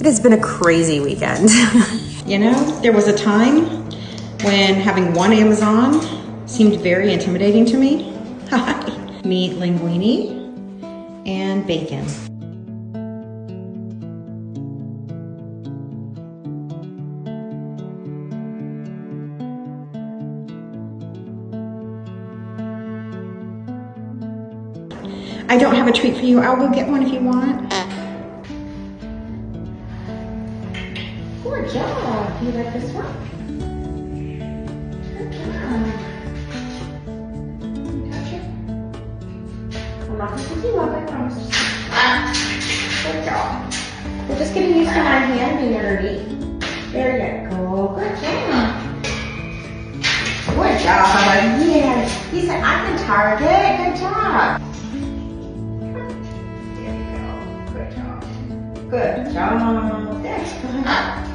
It has been a crazy weekend. You know, there was a time when having one Amazon seemed very intimidating to me. Meat linguine and bacon. I don't have a treat for you. I'll go get one if you want. Good job. You like this one? Good job. Touch it. I'm not going to you up, I promise. Good job. We're just getting used to my hand being dirty. There you go. Good job. Good job. Yeah. He said, I can target. Good job. There you go. Good job. Good job. That's good.